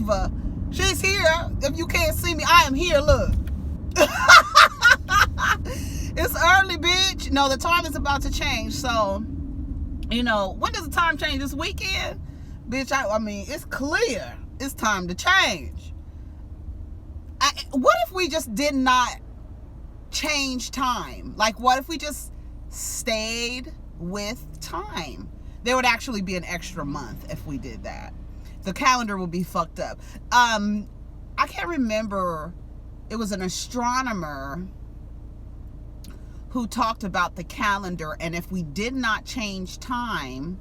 diva. She's here. If you can't see me, I am here. Look. It's early, bitch. No, the time is about to change. So, you know, when does the time change? This weekend? Bitch, I mean, it's clear. It's time to change. What if we just did not change time? Like, what if we just stayed with time? There would actually be an extra month if we did that. The calendar would be fucked up. I can't remember. It was an astronomer who talked about the calendar, and if we did not change time,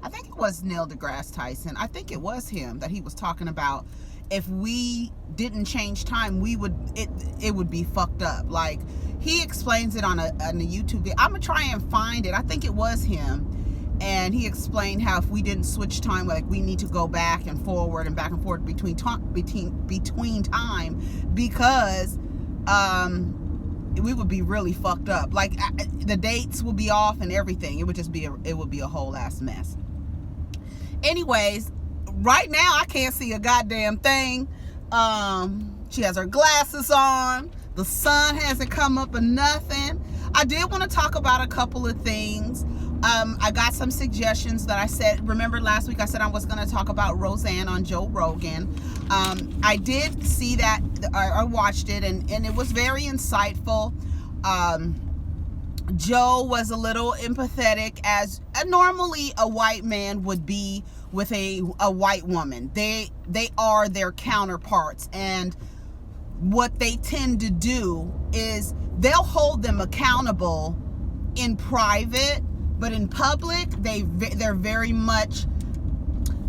I think it was Neil deGrasse Tyson. I think it was him that he was talking about. If we didn't change time, it would be fucked up. Like, he explains it on a YouTube video. I'm gonna try and find it. I think it was him, and he explained how if we didn't switch time, like, we need to go back and forward and back and forth between time, because we would be really fucked up. Like, the dates would be off and everything. It would just be a whole ass mess. Anyways, right now I can't see a goddamn thing. She has her glasses on. The sun hasn't come up or nothing. I did want to talk about a couple of things. I got some suggestions that I said. Remember last week I said I was going to talk about Roseanne on Joe Rogan. I did see that. I watched it, and it was very insightful. Joe was a little empathetic, as normally a white man would be with a white woman. They are their counterparts, and what they tend to do is they'll hold them accountable in private, but in public they're very much,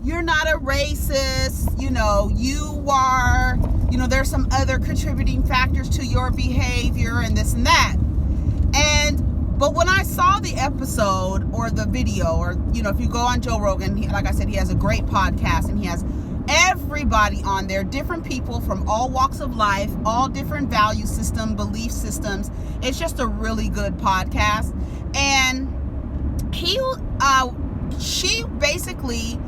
you're not a racist, you know, you are, you know, there's some other contributing factors to your behavior and this and that. But when I saw the episode or the video, or, you know, if you go on Joe Rogan, like I said, he has a great podcast, and he has everybody on there, different people from all walks of life, all different value system, belief systems. It's just a really good podcast. And she basically,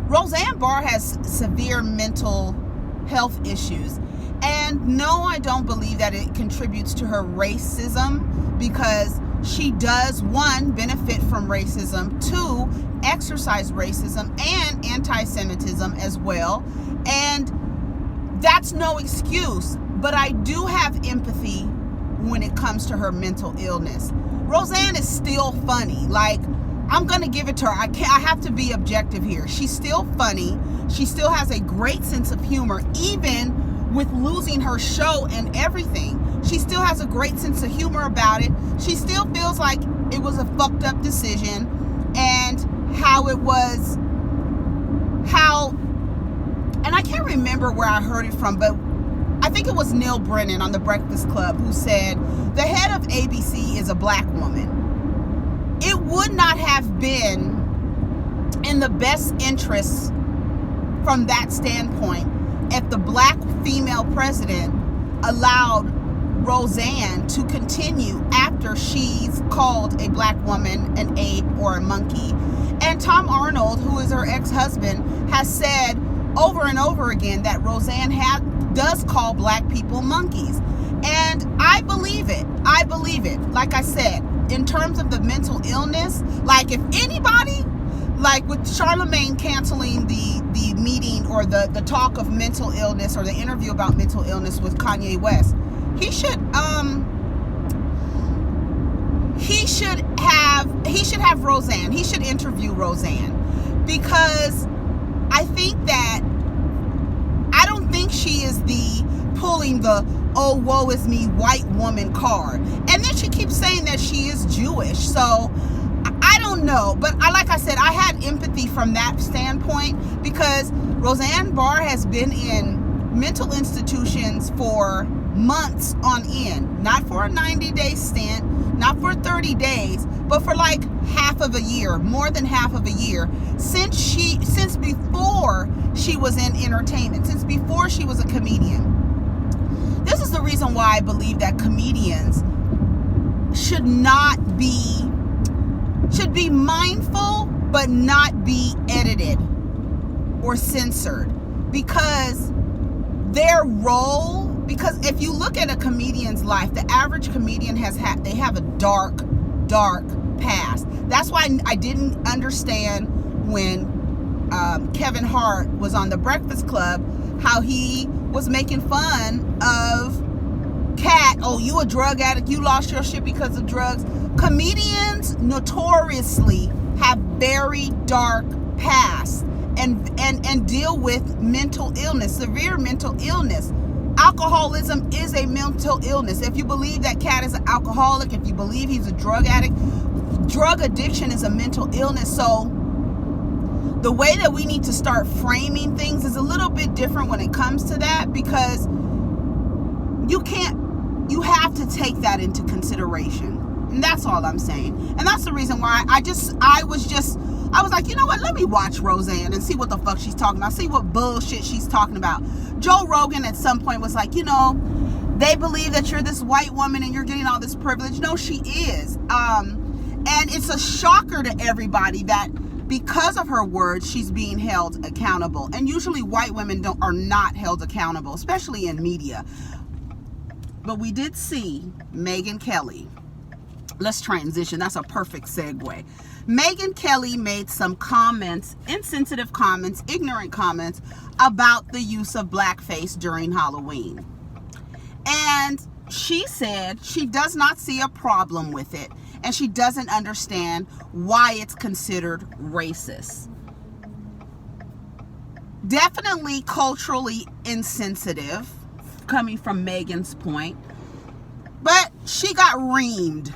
Roseanne Barr has severe mental health issues. And no, I don't believe that it contributes to her racism, because she does, one, benefit from racism, two, exercise racism and anti-Semitism as well. And that's no excuse, but I do have empathy when it comes to her mental illness. Roseanne is still funny. Like, I'm gonna give it to her. I have to be objective here. She's still funny. She still has a great sense of humor, even with losing her show and everything. She still has a great sense of humor about it. She still feels like it was a fucked up decision, and and I can't remember where I heard it from, but I think it was Neil Brennan on The Breakfast Club who said the head of ABC is a black woman. It would not have been in the best interests from that standpoint if the black female president allowed Roseanne to continue after she's called a black woman an ape or a monkey. And Tom Arnold, who is her ex-husband, has said over and over again that Roseanne does call black people monkeys. And I believe it. I believe it. Like I said, in terms of the mental illness, like, if anybody, like with Charlemagne canceling the meeting or the talk of mental illness, or the interview about mental illness with Kanye West, he should have Roseanne. He should interview Roseanne, because I don't think she is pulling the oh woe is me white woman card. And then she keeps saying that she is Jewish. So I don't know, but like I said, I had empathy from that standpoint, because Roseanne Barr has been in mental institutions for months on end, not for a 90-day stint, not for 30 days, but for like half of a year, more than half of a year, since before she was in entertainment, since before she was a comedian. This is the reason why I believe that comedians should be mindful, but not be edited. or censored, because their role, because if you look at a comedian's life, the average comedian they have a dark past. That's why I didn't understand when Kevin Hart was on The Breakfast Club, how he was making fun of Kat. Oh, you a drug addict, you lost your shit because of drugs. Comedians notoriously have very dark past and deal with mental illness, severe mental illness. Alcoholism is a mental illness. If you believe that Kat is an alcoholic, if you believe he's a drug addict, drug addiction is a mental illness. So the way that we need to start framing things is a little bit different when it comes to that, because you have to take that into consideration. And that's all I'm saying. And that's the reason why I was like, you know what, let me watch Roseanne and see what the fuck she's talking about, see what bullshit she's talking about. Joe Rogan at some point was like, you know, they believe that you're this white woman and you're getting all this privilege. No, she is. And it's a shocker to everybody that because of her words, she's being held accountable. And usually white women are not held accountable, especially in media. But we did see Megyn Kelly. Let's transition. That's a perfect segue. Megyn Kelly made some comments, insensitive comments, ignorant comments about the use of blackface during Halloween. And she said she does not see a problem with it, and she doesn't understand why it's considered racist. Definitely culturally insensitive, coming from Megyn's point. But she got reamed.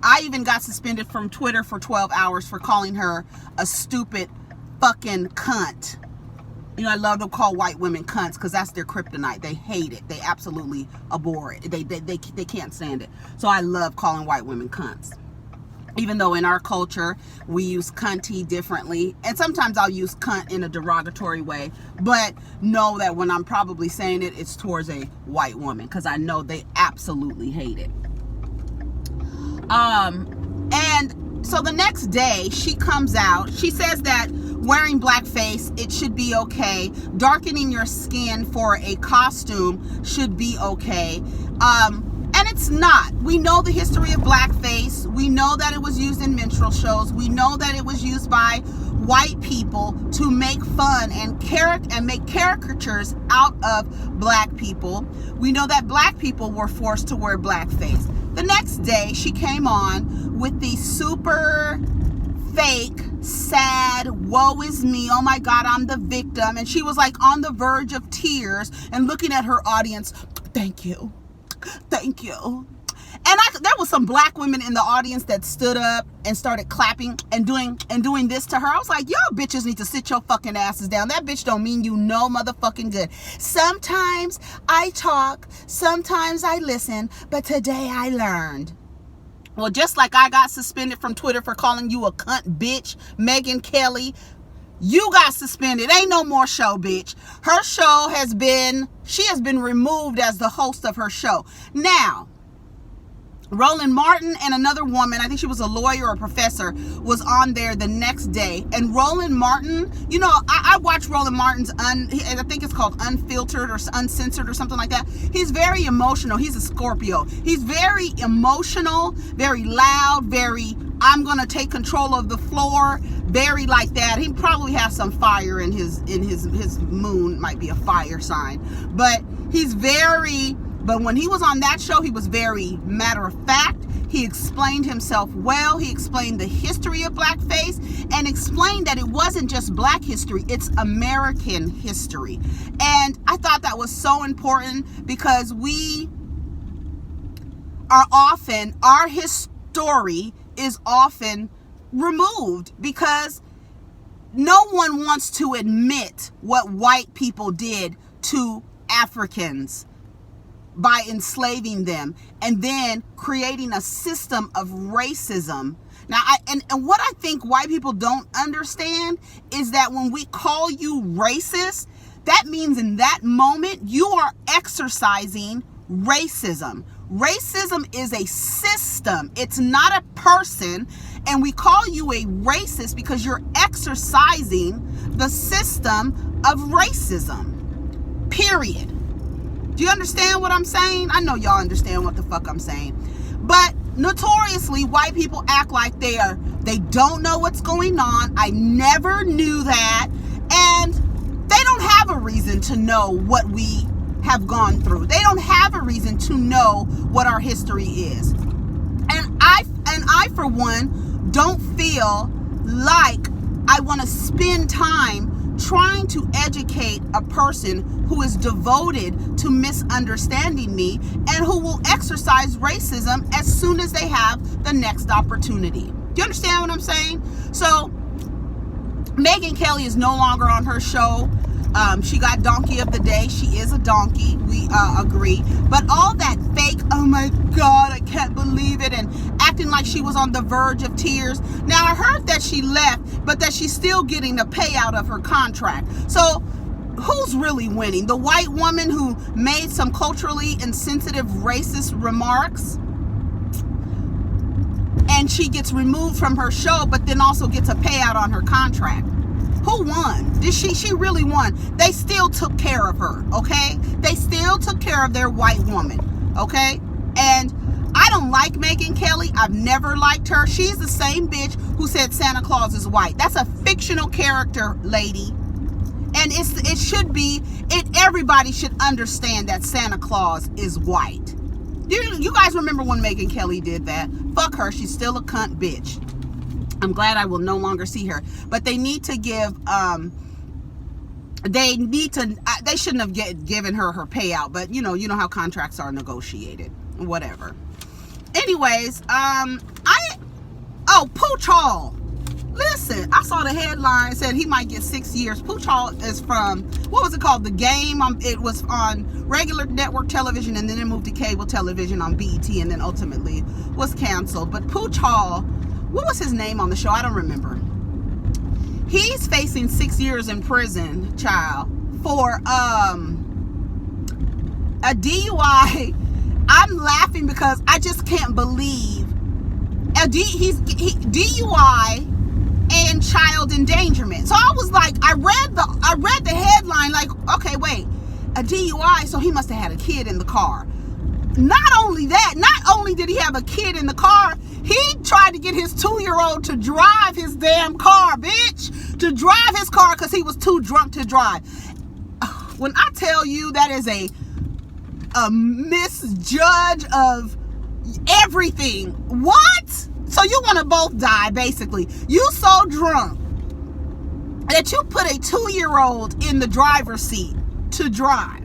I even got suspended from Twitter for 12 hours for calling her a stupid fucking cunt. You know, I love to call white women cunts because that's their kryptonite. They hate it. They absolutely abhor it. They can't stand it. So I love calling white women cunts. Even though in our culture, we use cunty differently. And sometimes I'll use cunt in a derogatory way. But know that when I'm probably saying it, it's towards a white woman. Because I know they absolutely hate it. And so the next day, she comes out. She says that wearing blackface, it should be okay. Darkening your skin for a costume should be okay. And it's not. We know the history of blackface. We know that it was used in minstrel shows. We know that it was used by white people to make fun and make caricatures out of black people. We know that black people were forced to wear blackface. The next day, she came on with the super fake, sad, woe is me, oh my God, I'm the victim. And she was like on the verge of tears and looking at her audience. Thank you. Thank you. And there was some black women in the audience that stood up and started clapping and doing this to her. I was like, y'all bitches need to sit your fucking asses down. That bitch don't mean you no motherfucking good. Sometimes I talk, sometimes I listen, but today I learned. Well, just like I got suspended from Twitter for calling you a cunt bitch, Megyn Kelly, you got suspended. Ain't no more show, bitch. Her show she has been removed as the host of her show. Now, Roland Martin and another woman, I think she was a lawyer or a professor, was on there the next day. And Roland Martin, you know, I watch Roland Martin's, I think it's called Unfiltered or Uncensored or something like that. He's very emotional. He's a Scorpio. He's very emotional, very loud, very, I'm going to take control of the floor, very like that. He probably has some fire in his moon, might be a fire sign. But but when he was on that show, he was very matter of fact. He explained himself well. He explained the history of blackface and explained that it wasn't just black history, it's American history. And I thought that was so important because our history is often removed because no one wants to admit what white people did to Africans by enslaving them and then creating a system of racism. Now, and what I think white people don't understand is that when we call you racist, that means in that moment you are exercising racism. Racism is a system. It's not a person. And we call you a racist because you're exercising the system of racism. Period. Do you understand what I'm saying? I know y'all understand what the fuck I'm saying. But notoriously, white people act like they don't know what's going on. I never knew that. And they don't have a reason to know what we have gone through. They don't have a reason to know what our history is. And I for one don't feel like I want to spend time trying to educate a person who is devoted to misunderstanding me and who will exercise racism as soon as they have the next opportunity. Do you understand what I'm saying? So Megyn Kelly is no longer on her show. She got donkey of the day. She is a donkey. We agree. But all that fake, oh my God, I can't believe it, and acting like she was on the verge of tears. Now, I heard that she left, but that she's still getting the payout of her contract. So who's really winning? The white woman who made some culturally insensitive racist remarks, and she gets removed from her show, but then also gets a payout on her contract. Who won? She really won. They still took care of her, okay? They still took care of their white woman, okay? And I don't like Megyn Kelly. I've never liked her. She's the same bitch who said Santa Claus is white. That's a fictional character, lady. And everybody should understand that Santa Claus is white. You guys remember when Megyn Kelly did that? Fuck her. She's still a cunt bitch. I'm glad I will no longer see her. But they need to give, they shouldn't have given her payout. But you know how contracts are negotiated. Whatever. Anyways, Pooch Hall. Listen, I saw the headline, said he might get 6 years. Pooch Hall is from, what was it called? The Game. It was on regular network television, and then it moved to cable television on BET, and then ultimately was canceled. But Pooch Hall, what was his name on the show? I don't remember. He's facing 6 years in prison, child, for a DUI. I'm laughing because I just can't believe DUI and child endangerment. So I was like, I read the headline like, okay, wait, a DUI, so he must have had a kid in the car. Not only that, not only did he have a kid in the car, he tried to get his 2-year-old to drive his damn car, bitch. To drive his car because he was too drunk to drive. When I tell you that is a misjudge of everything. What? So you want to both die, basically. You so drunk that you put a 2-year-old in the driver's seat to drive.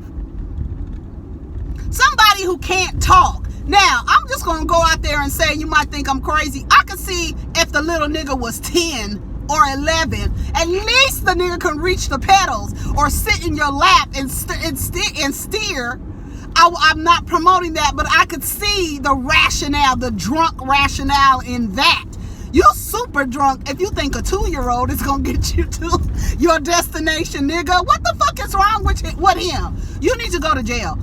Somebody who can't talk. Now, I'm just going to go out there and say, you might think I'm crazy. I could see if the little nigga was 10 or 11, at least the nigga can reach the pedals or sit in your lap and steer. I'm not promoting that, but I could see the rationale, the drunk rationale in that. You super drunk if you think a 2-year-old is going to get you to your destination, nigga. What the fuck is wrong with him? You need to go to jail.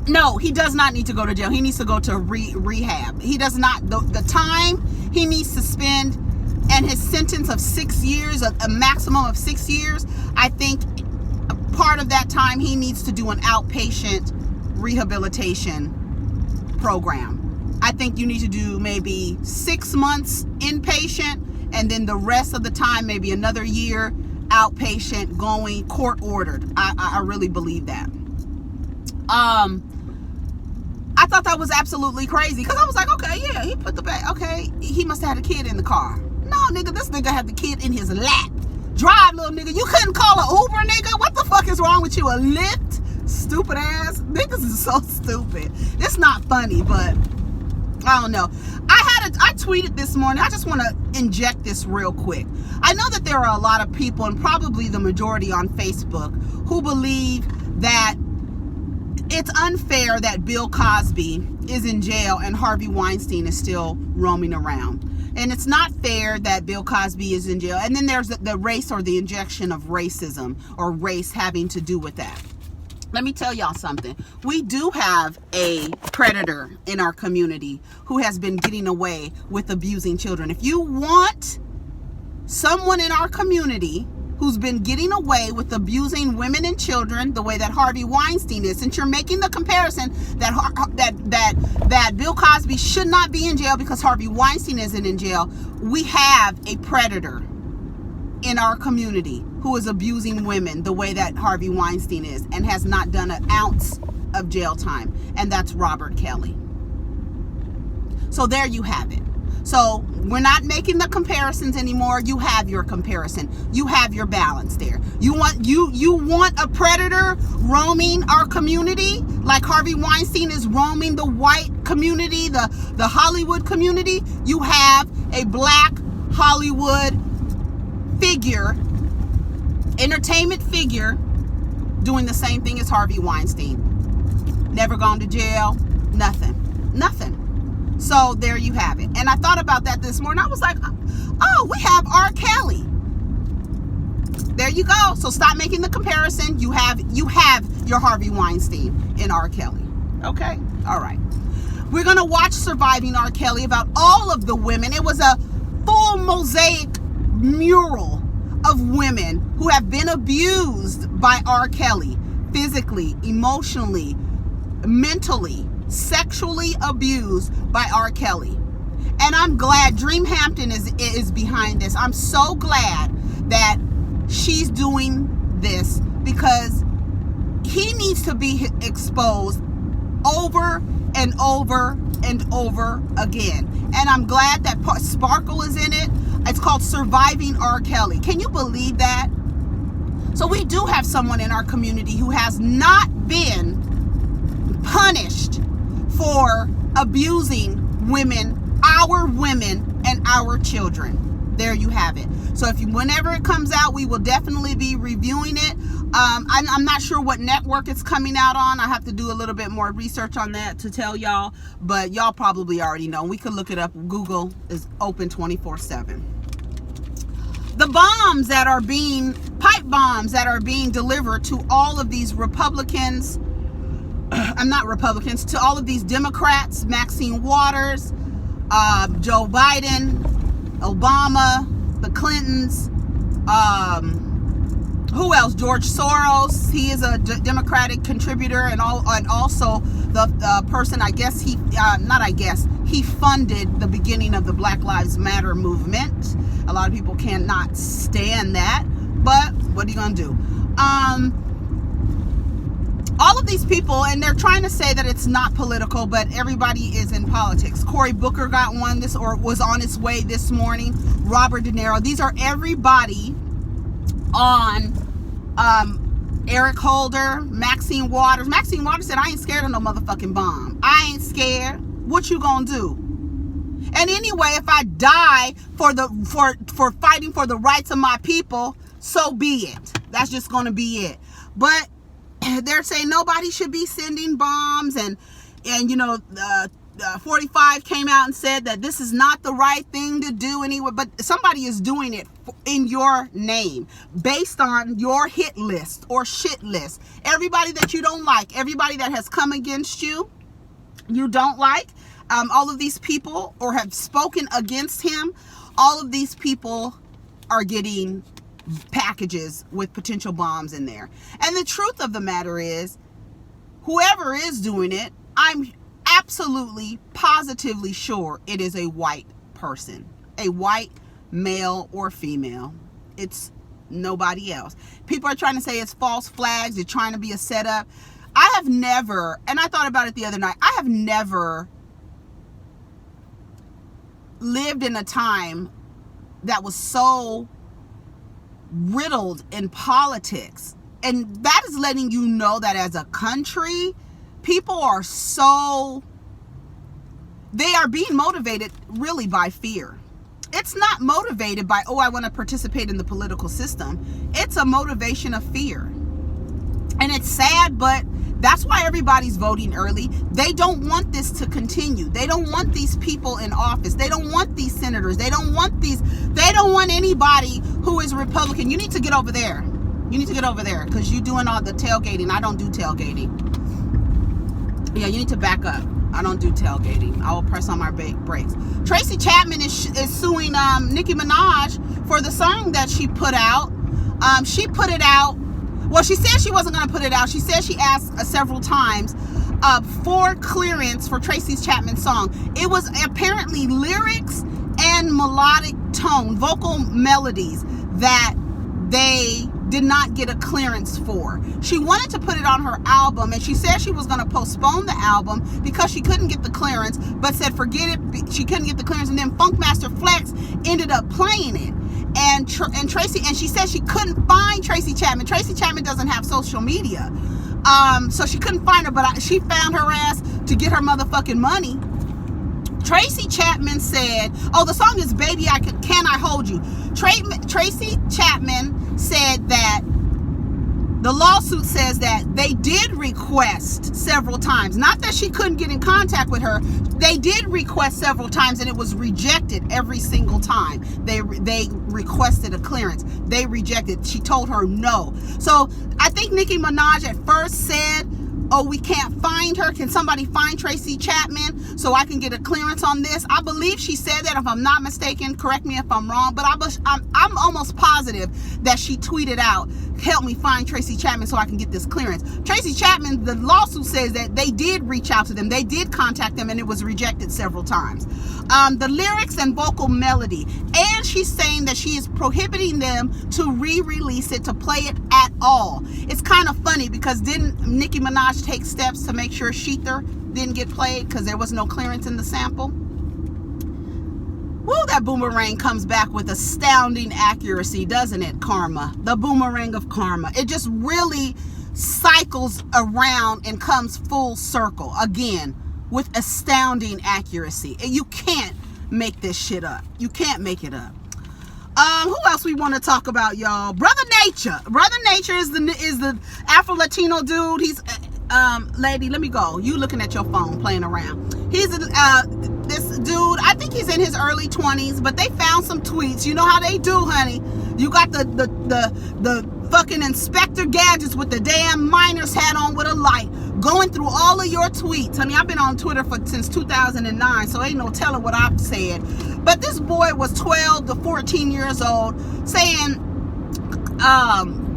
No, he does not need to go to jail. He needs to go to rehab. He does not. The time he needs to spend and his sentence of 6 years, a maximum of 6 years, I think part of that time he needs to do an outpatient rehabilitation program. I think you need to do maybe 6 months inpatient, and then the rest of the time, maybe another year outpatient, going court ordered. I really believe that. I thought that was absolutely crazy because I was like, okay, yeah, he put the back. Okay, he must have had a kid in the car. No, nigga, this nigga had the kid in his lap. Drive, little nigga. You couldn't call an Uber, nigga? What the fuck is wrong with you? A Lyft? Stupid ass. Niggas is so stupid. It's not funny, but I don't know. I tweeted this morning. I just want to inject this real quick. I know that there are a lot of people, and probably the majority on Facebook, who believe that it's unfair that Bill Cosby is in jail and Harvey Weinstein is still roaming around. And it's not fair that Bill Cosby is in jail. And then there's the race or the injection of racism or race having to do with that. Let me tell y'all something. We do have a predator in our community who has been getting away with abusing children. If you want someone in our community who's been getting away with abusing women and children the way that Harvey Weinstein is, since you're making the comparison that Bill Cosby should not be in jail because Harvey Weinstein isn't in jail, we have a predator in our community who is abusing women the way that Harvey Weinstein is and has not done an ounce of jail time, and that's Robert Kelly. So there you have it. So we're not making the comparisons anymore. You have your comparison. You have your balance there. You want a predator roaming our community like Harvey Weinstein is roaming the white community, the Hollywood community. You have a black Hollywood figure, entertainment figure, doing the same thing as Harvey Weinstein. Never gone to jail, nothing. So there you have it. And I thought about that this morning. I was like, oh, we have R. Kelly. There you go. So stop making the comparison. You have your Harvey Weinstein in R. Kelly. Okay? All right. We're going to watch Surviving R. Kelly about all of the women. It was a full mosaic mural of women who have been abused by R. Kelly, physically, emotionally, mentally, sexually abused by R. Kelly. And I'm glad Dream Hampton is behind this. I'm so glad that she's doing this because he needs to be exposed over and over and over again. And I'm glad that Sparkle is in it. It's called Surviving R. Kelly. Can you believe that? So we do have someone in our community who has not been punished for abusing women, our women, and our children. There you have it. So whenever it comes out, we will definitely be reviewing it. I'm not sure what network it's coming out on. I have to do a little bit more research on that to tell y'all, but y'all probably already know. We could look it up. Google is open 24/7. The pipe bombs that are being delivered to all of these Republicans, to all of these Democrats, Maxine Waters, Joe Biden, Obama, the Clintons, who else? George Soros. He is a Democratic contributor, and also the person, he funded the beginning of the Black Lives Matter movement. A lot of people cannot stand that, but what are you gonna do? All of these people, and they're trying to say that it's not political, but everybody is in politics. Cory Booker got one was on its way this morning. Robert De Niro. These are everybody on Eric Holder, Maxine Waters. Maxine Waters said, I ain't scared of no motherfucking bomb. I ain't scared. What you gonna do? And anyway, if I die for fighting for the rights of my people, so be it. That's just gonna be it. But they're saying nobody should be sending bombs, and 45 came out and said that this is not the right thing to do anyway, but somebody is doing it in your name based on your hit list or shit list. Everybody that you don't like, everybody that has come against you don't like, all of these people or have spoken against him, all of these people are getting packages with potential bombs in there. And the truth of the matter is, whoever is doing it, I'm absolutely positively sure it is a white person, a white male or female. It's nobody else. People are trying to say it's false flags, they're trying to be a setup. I have never, and I thought about it the other night, I have never lived in a time that was so riddled in politics. And that is letting you know that as a country, people are they are being motivated really by fear. It's not motivated by, I want to participate in the political system. It's a motivation of fear. And it's sad, but that's why everybody's voting early. They don't want this to continue. They don't want these people in office. They don't want these senators. They don't want anybody who is Republican. You need to get over there. You need to get over there because you're doing all the tailgating. I don't do tailgating. Yeah, you need to back up. I don't do tailgating. I will press on my brakes. Tracy Chapman is suing Nicki Minaj for the song that she put out. She put it out. Well, she said she wasn't going to put it out. She said she asked several times for clearance for Tracy Chapman's song. It was apparently lyrics and melodic tone, vocal melodies that they did not get a clearance for. She wanted to put it on her album, and she said she was going to postpone the album because she couldn't get the clearance, but said forget it, she couldn't get the clearance. And then Funkmaster Flex ended up playing it, and Tracy, and she said she couldn't find Tracy Chapman. Tracy Chapman doesn't have social media, so she couldn't find her, but she found her ass to get her motherfucking money. Tracy Chapman said, oh, the song is Baby Can I Hold You. Tracy Chapman said that the lawsuit says that they did request several times. Not that she couldn't get in contact with her. They did request several times, and it was rejected every single time. They requested a clearance. They rejected. She told her no. So I think Nicki Minaj at first said, oh, we can't find her. Can somebody find Tracy Chapman so I can get a clearance on this? I believe she said that, if I'm not mistaken. Correct me if I'm wrong, but I'm almost positive that she tweeted out, help me find Tracy Chapman so I can get this clearance. Tracy Chapman, the lawsuit says that they did reach out to them. They did contact them, and it was rejected several times. The lyrics and vocal melody. And she's saying that she is prohibiting them to re-release it, to play it at all. It's kind of funny because didn't Nicki Minaj take steps to make sure Sheether didn't get played because there was no clearance in the sample? Woo, that boomerang comes back with astounding accuracy, doesn't it, karma? The boomerang of karma. It just really cycles around and comes full circle again with astounding accuracy. And you can't make this shit up. You can't make it up. Who else we want to talk about, y'all? Brother Nature. Brother Nature is the Afro-Latino dude. He's lady, let me go. You looking at your phone playing around. He's this dude, I think he's in his early 20s, but they found some tweets. You know how they do, honey. You got the fucking Inspector Gadgets with the damn miner's hat on with a light going through all of your tweets. Honey, I've been on Twitter since 2009, so ain't no telling what I've said. But this boy was 12 to 14 years old saying,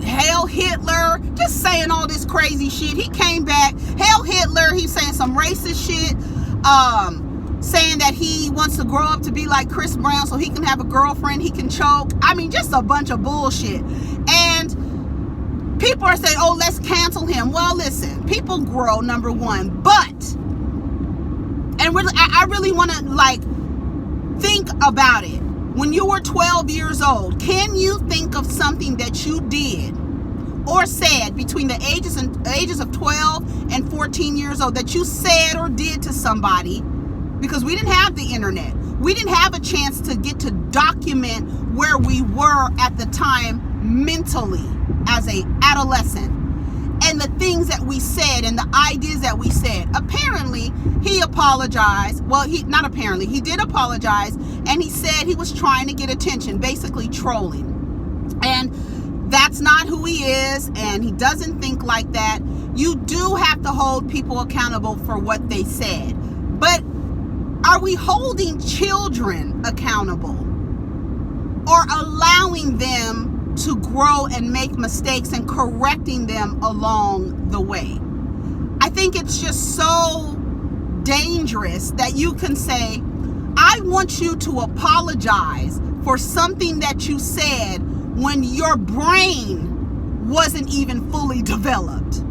Hail Hitler, just saying all this crazy shit. He came back, Hail Hitler, he's saying some racist shit, saying that he wants to grow up to be like Chris Brown so he can have a girlfriend he can choke. I mean, just a bunch of bullshit. And people are saying, oh, let's cancel him. Well, listen, people grow, number one, but, and really, I really want to, like, think about it. When you were 12 years old, can you think of something that you did or said between the ages of 12 and 14 years old that you said or did to somebody? Because we didn't have the internet. We didn't have a chance to get to document where we were at the time mentally as an adolescent. And the things that we said and the ideas that we said. Apparently, he apologized. Well, he did apologize. And he said he was trying to get attention, basically trolling. And that's not who he is. And he doesn't think like that. You do have to hold people accountable for what they said. But are we holding children accountable? Or allowing them to grow and make mistakes and correcting them along the way? I think it's just so dangerous that you can say, I want you to apologize for something that you said when your brain wasn't even fully developed.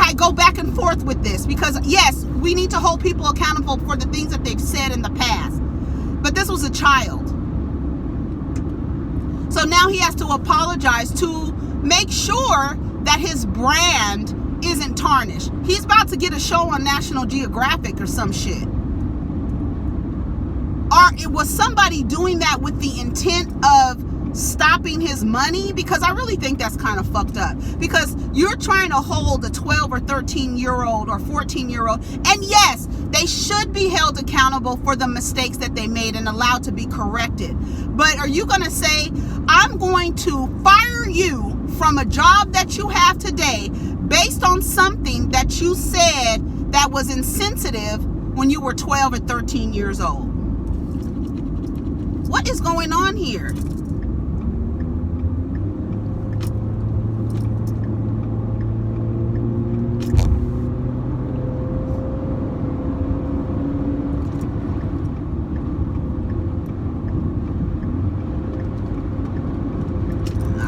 I go back and forth with this because, yes, we need to hold people accountable for the things that they've said in the past. But this was a child. So now he has to apologize to make sure that his brand isn't tarnished. He's about to get a show on National Geographic or some shit. Or was somebody doing that with the intent of stopping his money? Because I really think that's kind of fucked up. Because you're trying to hold a 12 or 13-year-old or 14-year-old. And yes, they should be held accountable for the mistakes that they made and allowed to be corrected. But are you going to say, I'm going to fire you from a job that you have today based on something that you said that was insensitive when you were 12 or 13 years old. What is going on here?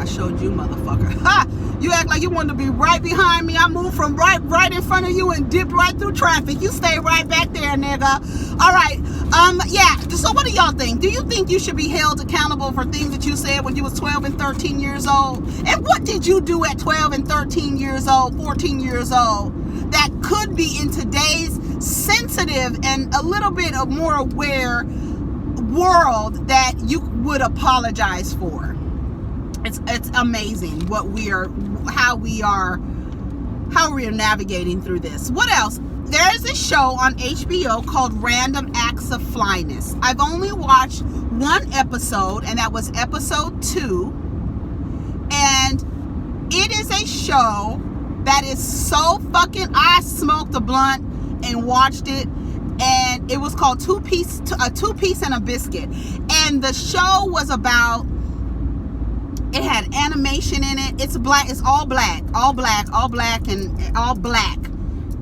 Showed you, motherfucker. Ha! You act like you wanted to be right behind me. I moved from right in front of you and dipped right through traffic. You stay right back there, nigga. All right. Yeah. So what do y'all think? Do you think you should be held accountable for things that you said when you was 12 and 13 years old? And what did you do at 12 and 13 years old, 14 years old that could be in today's sensitive and a little bit of more aware world that you would apologize for? It's amazing how we are navigating through this. What else? There is a show on HBO called Random Acts of Flyness. I've only watched one episode, and that was episode 2. And it is a show that is so fucking. I smoked a blunt and watched it, and it was called Two Piece and a Biscuit. And the show was about. It had animation in it. It's black. It's all black.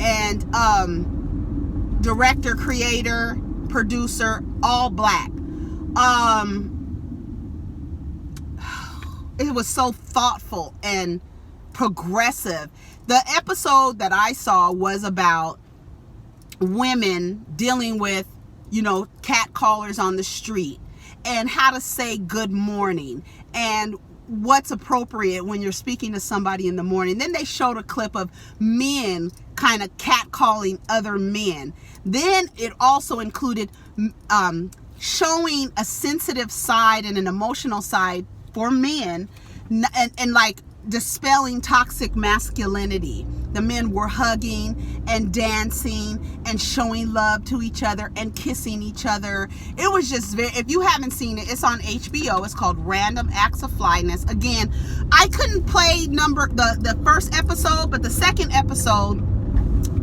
And director, creator, producer, all black. It was so thoughtful and progressive. The episode that I saw was about women dealing with, cat callers on the street and how to say good morning and what's appropriate when you're speaking to somebody in the morning. Then they showed a clip of men kind of catcalling other men. Then it also included showing a sensitive side and an emotional side for men, and like dispelling toxic masculinity. The men were hugging and dancing and showing love to each other and kissing each other. It was just if you haven't seen it, it's on HBO. It's called Random Acts of Flyness. Again, I couldn't play the first episode, but the second episode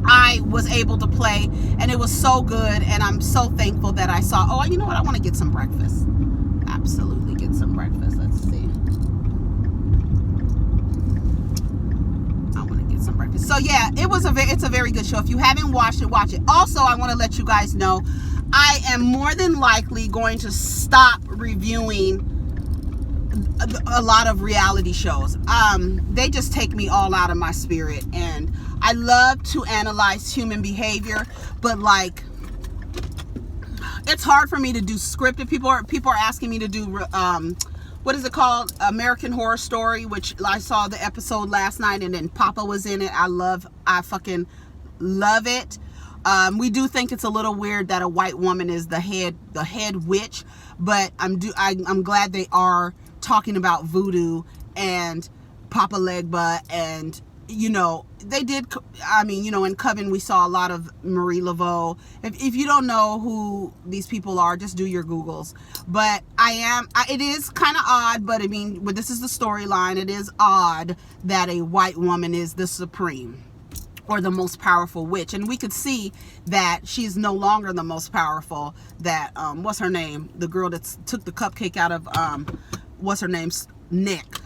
I was able to play, and it was so good, and I'm so thankful that I saw. Oh, you know what? I want to get some breakfast. Absolutely get some breakfast. Let's see. Some breakfast. So yeah, it's a very good show. If you haven't watched it, watch it. Also, I want to let you guys know I am more than likely going to stop reviewing a lot of reality shows. They just take me all out of my spirit, and I love to analyze human behavior, but like it's hard for me to do scripted. People are asking me to do what is it called? American Horror Story, which I saw the episode last night, and then Papa was in it. I fucking love it. We do think it's a little weird that a white woman is the head witch, but I'm glad they are talking about voodoo and Papa Legba, and they did. In Coven we saw a lot of Marie Laveau. If you don't know who these people are, just do your Googles. But it is kind of odd, but this is the storyline. It is odd that a white woman is the supreme or the most powerful witch, and we could see that she's no longer the most powerful. That what's her name? The girl that took the cupcake out of what's her name's neck.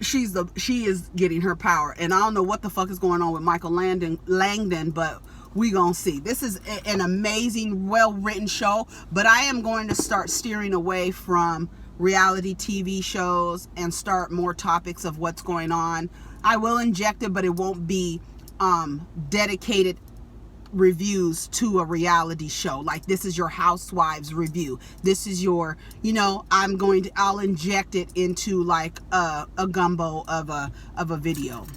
She is getting her power, and I don't know what the fuck is going on with Michael Langdon, but we gonna see. This is an amazing, well-written show, but I am going to start steering away from reality TV shows and start more topics of what's going on. I will inject it, but it won't be dedicated reviews to a reality show. Like, this is your Housewives review. This is your, I'll inject it into like a gumbo of a video.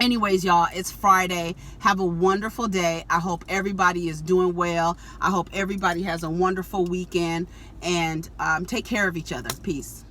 Anyways, y'all, it's Friday. Have a wonderful day. I hope everybody is doing well. I hope everybody has a wonderful weekend, and take care of each other. Peace.